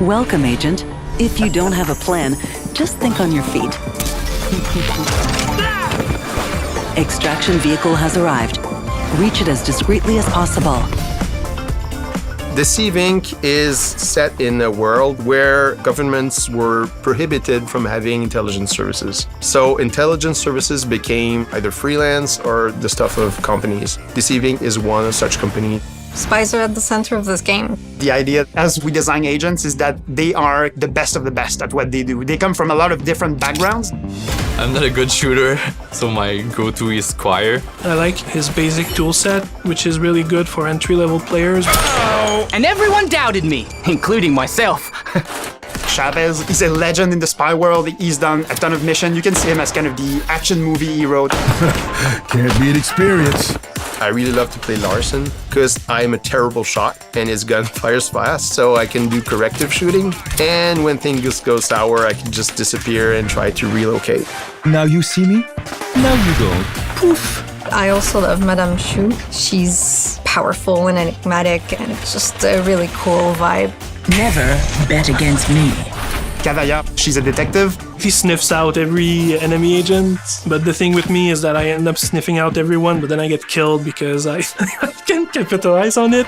Welcome, Agent. If you don't have a plan, just think on your feet. Extraction vehicle has arrived. Reach it as discreetly as possible. Deceive Inc. is set in a world where governments were prohibited from having intelligence services. So intelligence services became either freelance or the stuff of companies. Deceive Inc. is one such company. Spies are at the center of this game. The idea as we design agents is that they are the best of the best at what they do. They come from a lot of different backgrounds. I'm not a good shooter, so my go-to is Squire. I like his basic toolset, which is really good for entry-level players. And everyone doubted me, including myself. Chavez is a legend in the spy world. He's done a ton of missions. You can see him as kind of the action movie hero. Can't beat experience. I really love to play Larson because I'm a terrible shot and his gun fires fast, so I can do corrective shooting. And when things go sour, I can just disappear and try to relocate. Now you see me, now you don't. Poof. I also love Madame Chou. She's powerful and enigmatic, and it's just a really cool vibe. Never bet against me. Cavalla, she's a detective. He sniffs out every enemy agent, but the thing with me is that I end up sniffing out everyone, but then I get killed because I can't capitalize on it.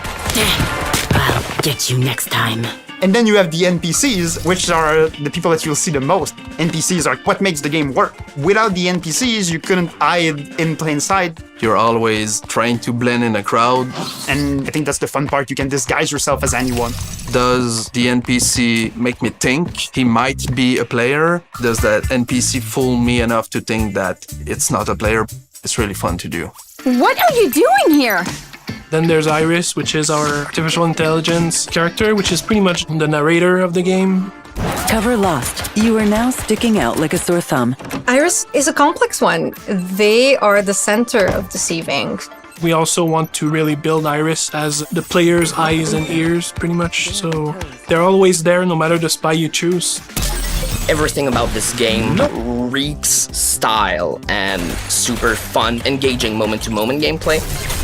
I'll get you next time. And then you have the NPCs, which are the people that you'll see the most. NPCs are what makes the game work. Without the NPCs, you couldn't hide in plain sight. You're always trying to blend in a crowd. And I think that's the fun part. You can disguise yourself as anyone. Does the NPC make me think he might be a player? Does that NPC fool me enough to think that it's not a player? It's really fun to do. What are you doing here? Then there's Iris, which is our artificial intelligence character, which is pretty much the narrator of the game. Cover lost. You are now sticking out like a sore thumb. Iris is a complex one. They are the center of Deceiving. We also want to really build Iris as the player's eyes and ears, pretty much. So they're always there, no matter the spy you choose. Everything about this game reeks style and super fun, engaging moment-to-moment gameplay.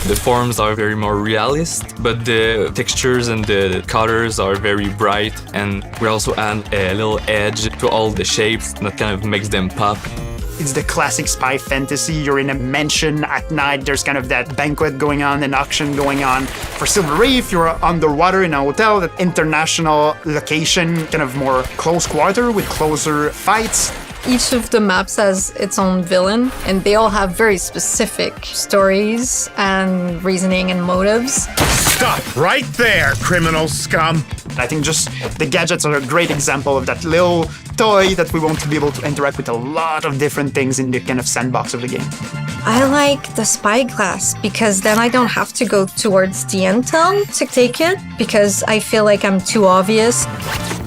The forms are very more realist, but the textures and the colors are very bright, and we also add a little edge to all the shapes that kind of makes them pop. It's the classic spy fantasy. You're in a mansion at night. There's kind of that banquet going on, an auction going on. For Silver Reef, you're underwater in a hotel, that international location, kind of more close quarter with closer fights. Each of the maps has its own villain, and they all have very specific stories and reasoning and motives. Stop right there, criminal scum. I think just the gadgets are a great example of that little toy that we want to be able to interact with a lot of different things in the kind of sandbox of the game. I like the spyglass because then I don't have to go towards the intel to take it because I feel like I'm too obvious.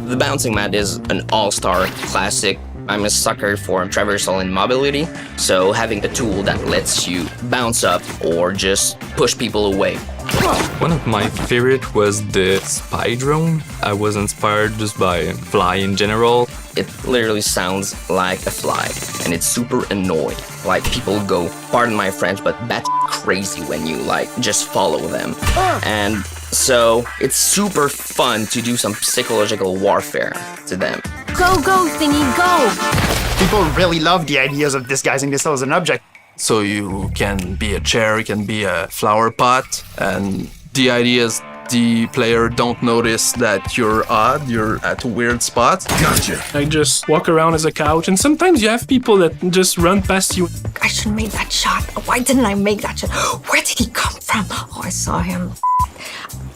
The bouncing mat is an all-star classic. I'm a sucker for traversal and mobility, so having a tool that lets you bounce up or just push people away. One of my favorite was the spy drone. I was inspired just by fly in general. It literally sounds like a fly, and it's super annoying. Like, people go, pardon my French, but bat crazy when you, just follow them. And so, it's super fun to do some psychological warfare to them. Go, go, thingy, go! People really love the ideas of disguising this as an object. So you can be a chair, you can be a flower pot, and the idea is the player don't notice that you're odd, you're at a weird spot. Gotcha. I just walk around as a couch, and sometimes you have people that just run past you. I should have made that shot. Why didn't I make that shot? Where did he come from? Oh, I saw him.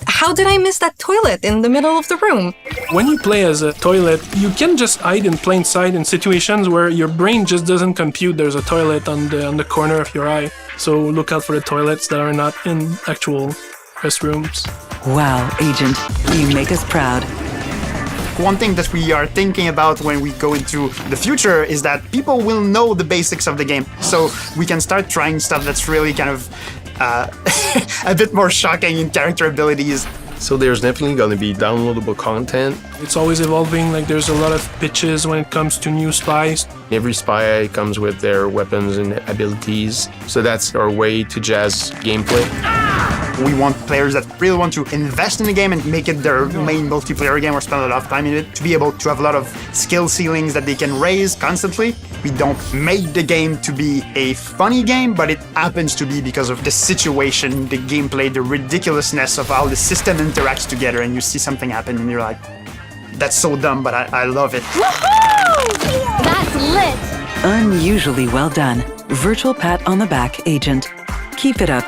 How did I miss that toilet in the middle of the room? When you play as a toilet, you can just hide in plain sight in situations where your brain just doesn't compute there's a toilet on the corner of your eye. So look out for the toilets that are not in actual restrooms. Wow, Agent, you make us proud. One thing that we are thinking about when we go into the future is that people will know the basics of the game. So we can start trying stuff that's really kind of a bit more shocking in character abilities. So there's definitely going to be downloadable content. It's always evolving, like there's a lot of pitches when it comes to new spies. Every spy comes with their weapons and abilities. So that's our way to jazz gameplay. We want players that really want to invest in the game and make it their main multiplayer game or spend a lot of time in it, to be able to have a lot of skill ceilings that they can raise constantly. We don't make the game to be a funny game, but it happens to be because of the situation, the gameplay, the ridiculousness of how the system interacts together, and you see something happen and you're like, that's so dumb, but I love it. Woohoo! That's lit! Unusually well done. Virtual pat on the back, Agent. Keep it up.